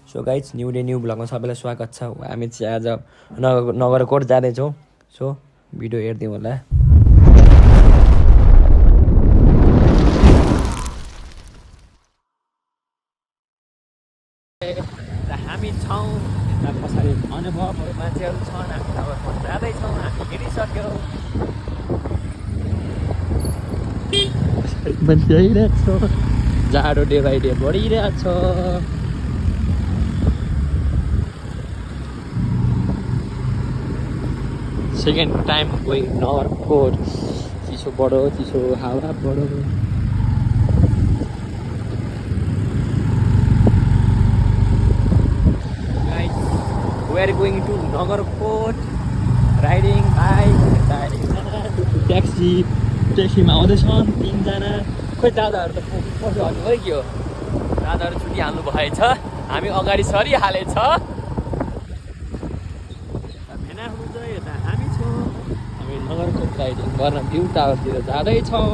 So guys new day new ब्लगमा सबैलाई स्वागत छ। हामी चाहिँ आज नगरकोट जाँदैछौँ। सो भिडियो हेरिदिउँ होला। हामी छौँ पछाडि अनुभवहरू मान्छेहरू छन्। हामी नगरकोट जाँदैछौँ। हामी हिँडिसक्यौँ। मान्छे आइरहेको छ। जाडो डे बाई डे बढिरहेको छ। Second time going Nagarkot. चिसो बढो, चिसो हावा बढो। Guys, we are going to Nagarkot riding bike. ट्याक्सीमा आउँदैछन् 3 जना। खोइ दादाहरू त कसो भन्नुभयो कि हो। दादाहरू छुट्टी हाल्नु भएछ। हामी अगाडि सरिहालेछ। नगरकोट राइडिङ गर्न भ्यू टावरतिर जाँदैछौँ।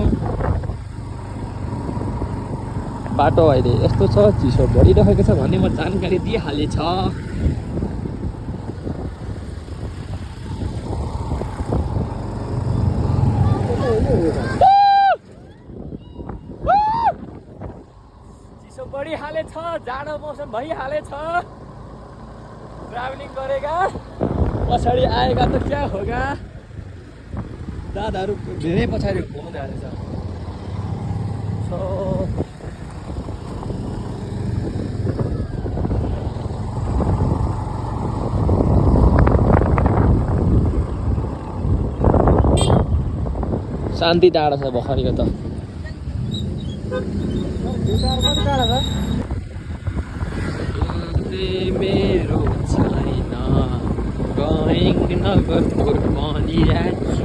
बाटो अहिले यस्तो छ, चिसो बढिरहेको छ भन्ने म जानकारी दिइहालेछ। चिसो बढिहालेछ, जाडो मौसम भइहालेछ। ट्राभलिङ गरेका पछाडि आएका त क्या होगा। दादाहरू धेरै पछाडि घुम्नु जाँदैछ। सो शान्ति टाढा छ भर्खरको त। मेरो छैन गोइङ नगरकोट भनिरहेको छु।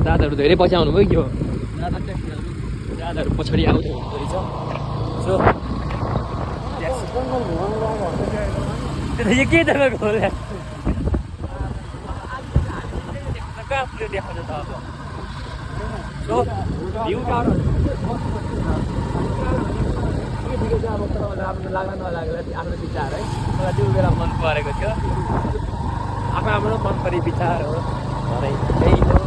दादाहरू धेरै पछि आउनुभयो कि हो। दादाहरू पछाडि आउँदै हुँदो रहेछ। सो यो के तपाईँको होला कहाँ पुग्यो देखाउँछ त अब। सो भ्यू टावर अब राम्रो लाग्ला नलाग्ला आफ्नो विचार है। मलाई त्यो बेला मन परेको थियो। आफ्नो मन परे विचार हो। भरे त्यही हो।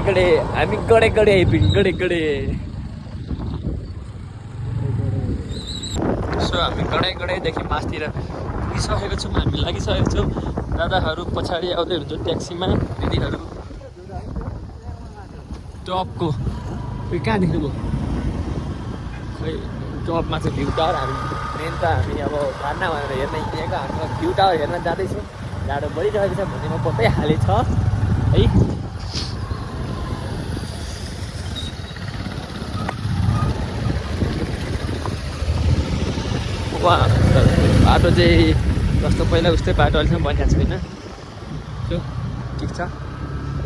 गडे हामी गडे आइपुग्यौँ। सो हामी गडेदेखि मासतिर पुगिसकेको छौँ। हामी लागिसकेको छौँ। दादाहरू पछाडि आउँदै हुन्छ ट्याक्सीमा। दिदीहरू टपको कहाँ देख्नुभयो खै टपमा चाहिँ भ्यू टावर। हामी मेन त हामी अब खाना भनेर हेर्न हिँडेको। हामी भ्यू टावर हेर्न जाँदैछौँ। जाडो बढिरहेको छ भन्ने म बताइहालेछ है। बाटो चाहिँ जस्तो पहिला उस्तै बाटो अहिलेसम्म बनिएको छैन। त्यो ठिक छ।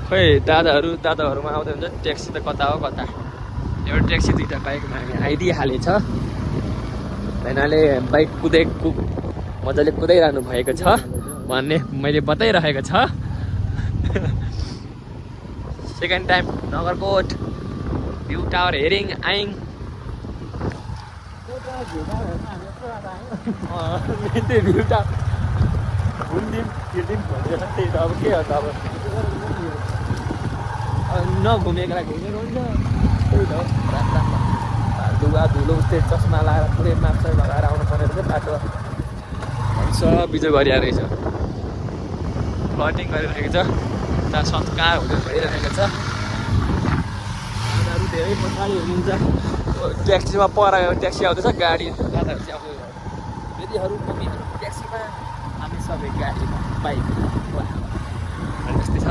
खोइ दादाहरूमा आउँदै हुन्छ। ट्याक्सी त कता हो कता। एउटा ट्याक्सी 2टा बाइकमा हामी आइदिइहालेछ। भेनाले बाइक मजाले कुदाइरहनु भएको छ भन्ने मैले बताइरहेको छ। Second time Nagarkot view tower हेरिङ आइङ। भ्यू टावर घुम्दिउँ फिर्दिउँ भनेर त्यही त अब के हो त। अब नघुमेको लागि घुमेको हुन्छ। त्यही त हो। रास्तामा धुवा धुलो उस्तै चस्मा लगाएर पुरै मास्क लगाएर आउनु पर्ने रहेछ। बाटो सब बिजो गरिरहेको रहेछ। फ्लटिङ गरिरहेको छ। त्यहाँ संस्कार हुँदै भइरहेको छ। दादाहरू धेरै पछाडि हुनुहुन्छ। ट्याक्सीमा परायो ट्याक्सी आउँदैछ। गाडी दादाहरू चाहिँ आउँदै दिदीहरू मम्मीहरू ट्याक्सीमा, हामी सबै गाडीमा बाइकमा। त्यस्तै छ।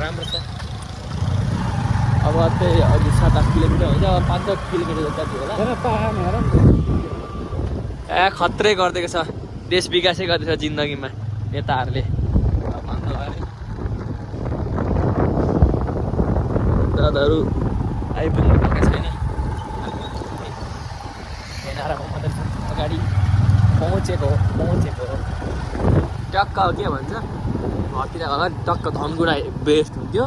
राम्रो छ। अब त्यही अघि 7-8 किलोमिटर हुन्छ। 5-6 किलोमिटर जति होला। खत्रै गरिदिएको छ। देश विकासै गर्दैछ जिन्दगीमा नेताहरूले भन्नु अरे। दादाहरू आइपुग्नु भएको छैन। अगाडि पहुँचेको टक्क के भन्छ घरतिर होला टक्क धनगुडा बेस्ट हुन्थ्यो।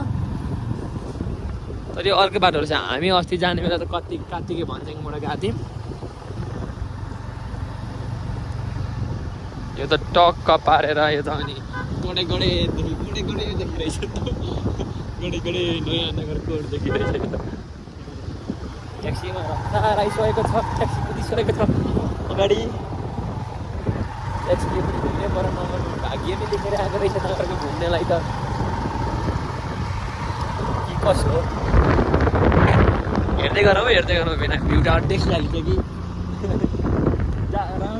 तर यो अर्कै बाटोहरू छ। हामी अस्ति जाने बेला त कार्तिके भन्ज्याङबाट गएको थियौँ। यो त टक्क पारेर यो त अनि गडे देखिरहेछ गडे नयाँ नगरकोट देखिरहेछ। यो त ट्याक्सीमा हतार आइसकेको छ, ट्याक्सी कुदिसकेको छ अगाडि। ट्याक्सीले पनि घुम्ने पर नगर्नु भाग्य नै देखेर आएको रहेछ नगरको घुम्नेलाई त के कसो हो। हेर्दै गरौँ बिना भ्यू टावर देखिहाल्छ कि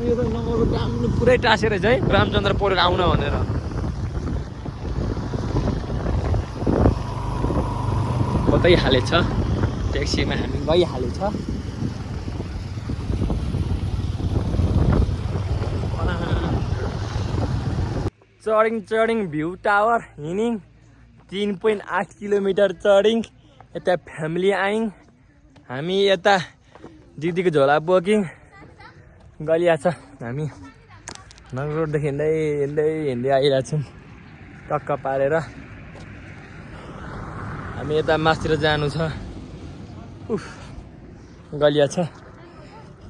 यो त नगरको काम पुरै टाँसेर है रामचन्द्र पौडेल आउन भनेर। कतै हालेछ ट्याक्सीमा हामी गइहालेछ। चढिङ भ्यू टावर हिँडिङ 3.8 किलोमिटर चढिङ। यता फ्यामिली आइङ, हामी यता दिदीको झोला बोकिङ गलिया छ। हामी नगर रोडदेखि हिँड्दै आइरहेछौँ टक्क पारेर। हामी यता मासतिर जानु छ। गलिया छ,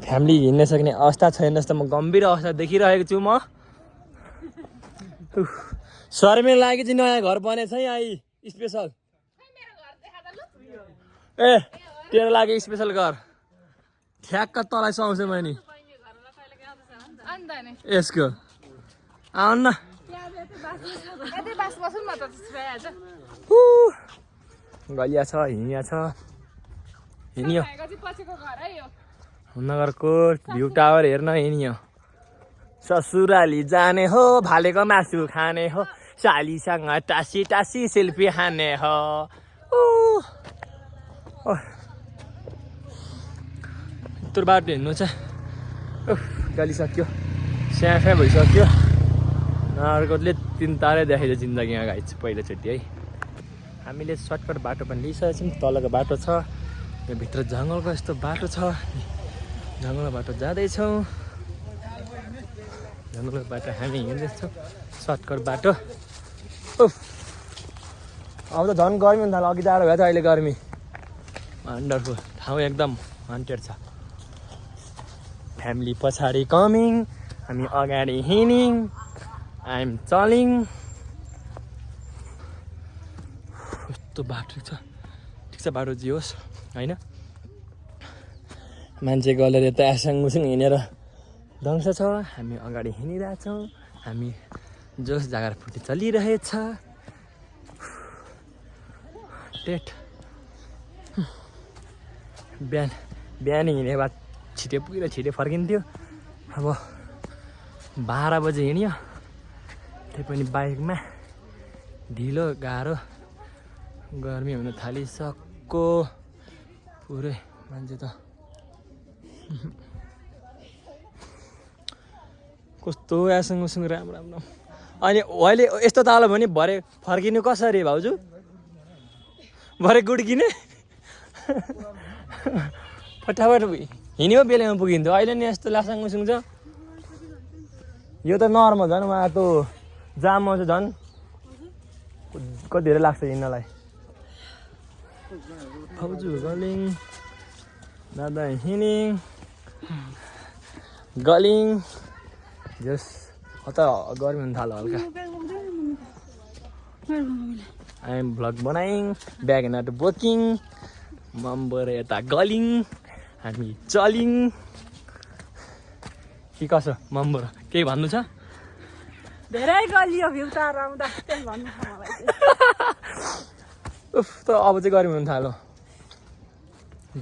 फ्यामिली हिँड्न सक्ने अवस्था छैन जस्तो म गम्भीर अवस्था देखिरहेको छु म। शर्मेल लागि चाहिँ नयाँ घर बनेछ है आई स्पेसल। ए तेरो लागि स्पेसल घर ठ्याक्क तँलाई सुहाउँछ मैले यसको। आउनु न गलिया छ, हिँडिया छ, हिँडियो नगरकोट भ्यू टावर हेर्न हिँडियो। ससुराली जाने हो भालेको मासु खाने हो, सालीसँग टासी सेल्फी खाने हो। यत्रो बाटो हिँड्नु छ, गलिसक्यो, स्याफे भइसक्यो। नगरकोटले 3 तारै देखाइदियो जिन्दगीमा गाइस पहिलोचोटि है। हामीले सर्टकट बाटो पनि लिइसकेको छौँ। तलको बाटो छ, यो भित्र जङ्गलको यस्तो बाटो छ। जङ्गलको बाटो जाँदैछौँ, जङ्गलको बाटो हामी हिँड्दैछौँ सर्टकट बाटो। अब त झन् गर्मी हुन थाल्यो, अघि जाडो भयो त अहिले गर्मी। वन्डरफुल ठाउँ एकदम हन्टेड छ। फ्यामिली पछाडि कमिङ, हामी अगाडि हिँडिङ, आई एम चलिङ। कस्तो बाटो छ, ठिक छ बाटो जे होस् होइन। मान्छे गलेर यता आसाङमुसुङ हिँडेर दङ्स छ। हामी अगाडि हिँडिरहेछौँ, हामी जोस जाँगर फुटी चलिरहेछ। टेट बिहान हिँडेको भए छिटो पुगेर छिटो फर्किन्थ्यो। अब 12 बजे हिँड्यो, त्यही पनि बाइकमा ढिलो गाह्रो, गर्मी हुन थालिसक्यो पुरै मान्छे त। कस्तो यासङ उसँग राम्रो। अनि अहिले यस्तो ताल भने भरे फर्किनु कसरी भाउजू? भरे गुड्किने फटाफट हिँड्यो बेलामा पुगिन्थ्यो। अहिले नि यस्तो लासाङ उसुङ छ। यो त नर्मल झन्, उहाँ त जाममा चाहिँ झन् कति धेरै लाग्छ हिँड्नलाई। भाउजू गलिङ, दादा हिँडिङ गलिङ। जस अत गर्मी हुन थाल्यो हल्का। आइएम भ्लग बनाइङ, ब्यागनट बोकिङ, मम्बर यता गलिङ, हामी चलिङ। के कसो मम्बर केही भन्नु छ? धेरै गलियो भ्यू टावर आउँदा त्यही भन्नु छ मलाई। उफ त अब चाहिँ गर्मी हुन थाल्यो।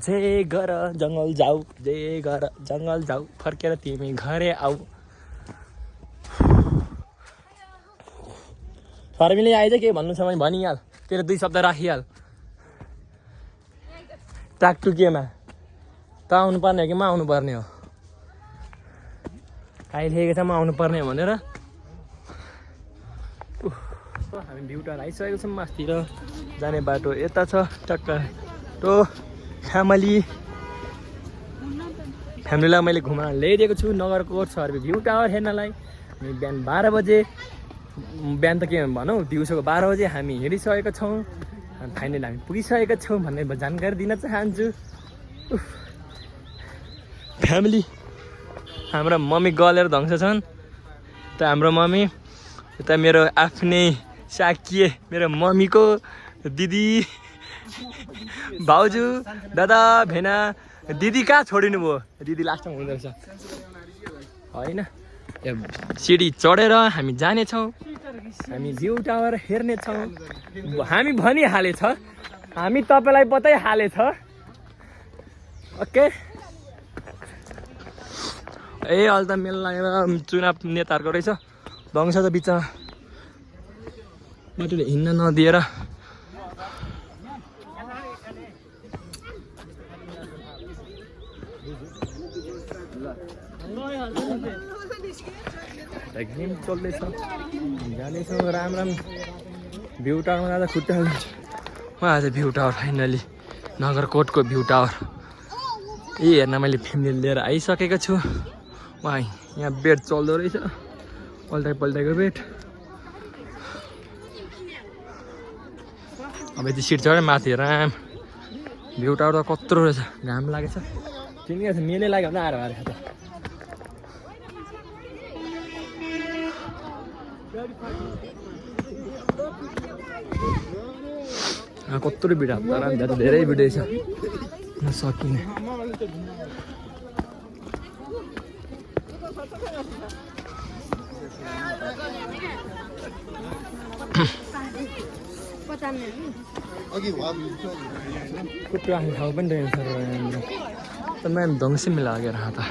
जे गर जङ्गल जाऊ, जे गर जङ्गल जाऊ, फर्केर तिमी घरै आऊ। फर्मिले आइज के भन्नु छ भने भनिहाल, तेरो 2 शब्द राखिहाल। टाकटुकेमा त आउनु पर्ने हो कि म आउनु पर्ने हो? आइलेखेको छ म आउनु पर्ने हो भनेर। हामी भ्यू टावर आइसकेको छौँ। मासतिर जाने बाटो यता छ टक्क टो। फ्यामिलीलाई मैले घुमा ल्याइदिएको छु नगरकोट सर्वे भ्यू टावर हेर्नलाई। हामी बिहान 12 बजे, बिहान त के भनौँ दिउँसोको 12 बजे हामी हिँडिसकेका छौँ। फाइनली हामी पुगिसकेका छौँ भन्ने जानकारी दिन चाहन्छु। फ्यामिली हाम्रा मम्मी गलेर धङ्स छन्। त हाम्रो मम्मी यता मेरो आफ्नै साकिए मेरो मम्मीको दिदी भाउजू दादा भेना दिदी कहाँ छोडिनु भयो? दिदी लास्टमा हुँदो रहेछ होइन। सिडी चढेर हामी जानेछौँ, हामी भ्यू टावर हेर्नेछौँ। हामी भनिहालेछ, हामी तपाईँलाई बताइहालेछ। ओके ए अहिले त मेला लागेर चुनाव नेताहरूको रहेछ धङ्स त बिचमा बाटोले हिँड्न नदिएर। गेम चल्दैछ, जानेछौँ राम भ्यू टावरमा जाँदा खुट्टा हाल्छ। उहाँ चाहिँ भ्यू टावर फाइनली नगरकोटको भ्यू टावर हेर्न मैले फ्यामिली लिएर आइसकेको छु। उहाँ यहाँ बेड चल्दो रहेछ, पल्टाइको बेड। अब यति सिट चढ्यो माथि राम भ्यू टावर त कत्रो रहेछ। घाम लागेछ किनकि मेलै लाग्यो भने आएर त कत्रो भिड त धेरै भिडै छ सकिने। कुट्टो आउने ठाउँ पनि रहेछ त म्याम धङ्सी में लगे रहा था।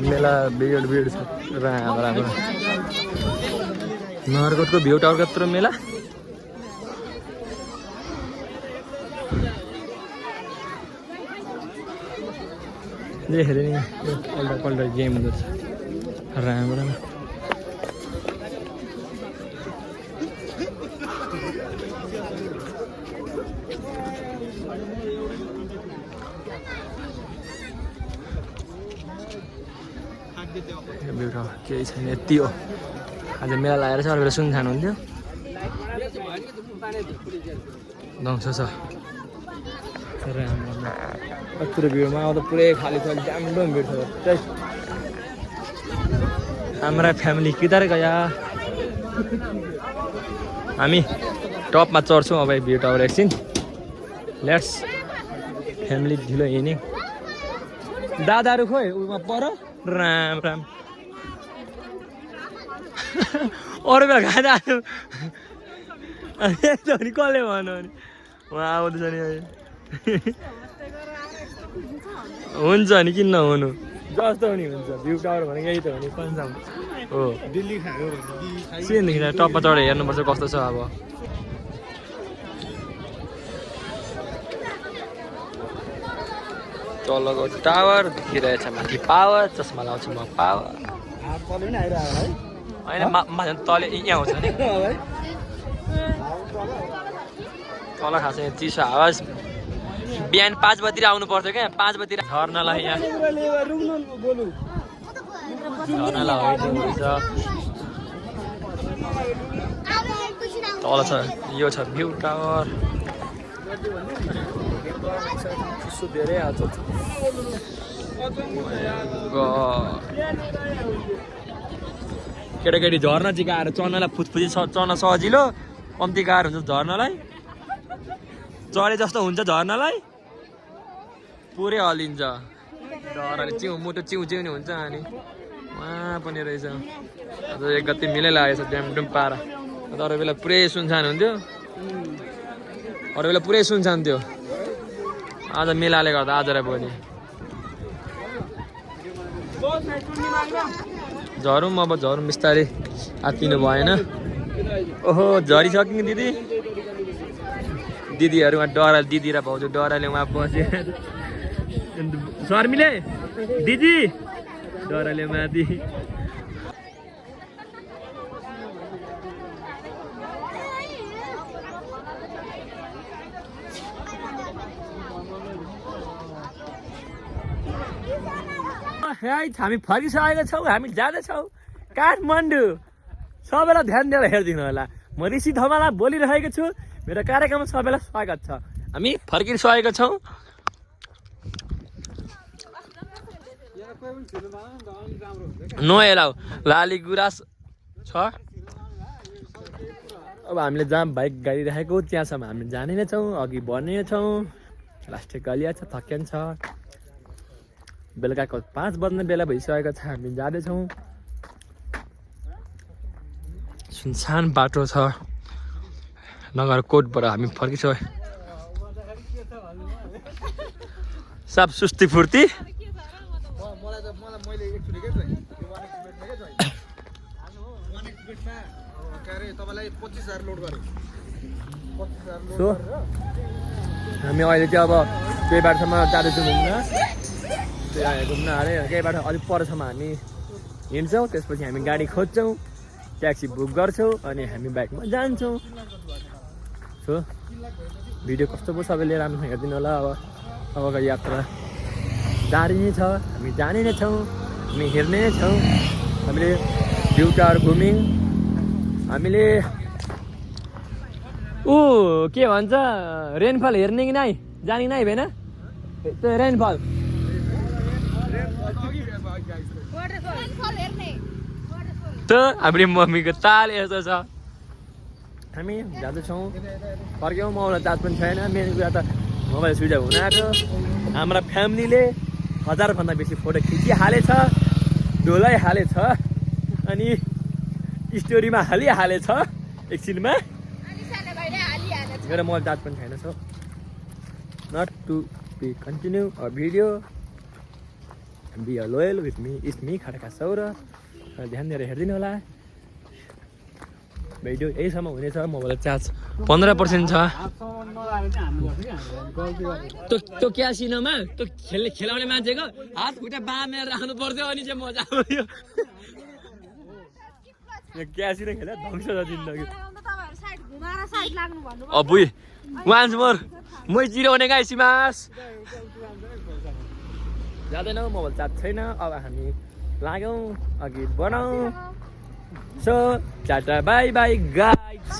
मेला भीड़ छ राम्रो नगरकोटको भ्यू टावर कत्रो मेला देखेर नि पल्टा गेम हुँदो छ राम्रो। भ्यू केही छैन यति हो। आज मेला लागेर चाहिँ अर्को बेला सुन खानुहुन्थ्यो ध्वंस छ कत्रो भिडमा आउँदा पुरै खाली छ राम्रो भिड छ। हाम्रा फ्यामिली किधर गया? हामी टपमा चढ्छौँ अब भ्यू टावर एकछिन। लेट्स फ्यामिली ढिलो हिँड्यौँ। दादाहरू खोइ उमा पर राम राम अरू बेला खाँदा नि कसले भन्नु भने उहाँ आउँदैछ नि हुन्छ नि किन नहुनु जस्तो पनि हुन्छ। भ्यू टावर भनेको यही त हो नि पन्जाब हो दिल्ली खायो सिनदेखि टपमा चढेर हेर्नुपर्छ कस्तो छ। अब तलको टावर देखिरहेछ माथि पावर चस्मा लाउँछु म पावर होइन माथि तले यहाँ हुन्छ नि तल खास चिसो आवाज। बिहान 5 बजीतिर आउनु पर्थ्यो क्या 5 बजीतिर झर्नलाई यहाँ झर्नलाई हुन्छ तल छ यो छ भ्यू टावर धेरै हाल्छ। केटाकेटी झर्न जिकाएर चढ्नलाई फुचफुची चढ्न सजिलो कम्ती गाह्रो हुन्छ झर्नलाई। चढे जस्तो हुन्छ झर्नलाई पुरै हल्लिन्छ डरले चिउ मुटु चिउचिउने हुन्छ। अनि उहाँ पनि रहेछ आज एक गति मिलै लागेछ ड्यामडुम पारा। अरू बेला पुरै सुनसान हुन्थ्यो अरू बेला पुरै सुनसान थियो। आज मेलाले गर्दा आज र भोलि झरौँ अब झरौँ बिस्तारै आत्तिनु भएन। ओहो झरिसक्यो दिदी दिदीहरूमा डरा दिदी र भाउजू डराले उहाँ बस्यो शर्मिले दिदी डराले माथि। हामी फर्किसकेका छौँ हामी जाँदैछौँ काठमाडौँ सबैलाई ध्यान दिएर हेरिदिनु होला म ऋषि धमाला बोलिरहेको छु मेरो कार्यक्रममा सबैलाई स्वागत छ हामी फर्किसकेका छौँ नो एलाउ लाली गुराँस छ अब हामीले जहाँ बाइक गाडी राखेको त्यहाँसम्म हामी जाने नै छौँ अघि बढ्ने नै छौँ लास्टै गलिया छ थक्यान छ बेलुकाको 5 बज्ने बेला भइसकेको छ हामी जाँदैछौँ सुनसान बाटो छ नगरकोटबाट हामी फर्किसक्यो सब सुस्ती फुर्ती सो हामी अहिले चाहिँ अब केही बाटोसम्म जाँदैछौँ घुम्न अरे केही बाटो अलिक परसम्म हामी हिँड्छौँ त्यसपछि हामी गाडी खोज्छौँ ट्याक्सी बुक गर्छौँ अनि हामी बाइकमा जान्छौँ सो भिडियो कस्तो भयो सबैले राम्रो हेरिदिनु होला अबको यात्रा जारी नै छ हामी जाने नै छौँ हामी हेर्ने नै छौँ हामीले भ्यू टावर घुम्यौँ हामीले के भन्छ रेनफल हेर्ने कि नै जाने कि नै भएन त्यो रेनफल त हाम्रो मम्मीको ताल यस्तो छ हामी जाँदैछौँ फर्क्यौँ मलाई चार्ज पनि छैन मेरो कुरा त मोबाइल स्विच अफ हुन आएको हाम्रा फ्यामिलीले 1000भन्दा बेसी फोटो खिचिहालेछ डोलाइहालेछ अनि स्टोरीमा हालिहालेछ एकछिनमा मेरो मोबाइल चार्ज पनि छैन so not to be continue a video be a loyal with me it's me Khadka सौर ध्यान दिएर हेरिदिनु होला भिडियो यहीसम्म हुनेछ मोबाइल चार्ज 15% छ त्यो क्यासिनोमा त्यो खेलाउने मान्छेको हात खुट्टा बाँधेर राख्नु पर्थ्यो अनि चाहिँ मजा आउँथ्यो क्यासिनो खेला ध्वंस छ जिन्दगी अबुई वान्स मोर मै जिराउने गाई सिमास जाँदैनौँ मोबाइल चार्ज छैन अब हामी लाग्यौँ अघि बढौँ so tata bye bye guys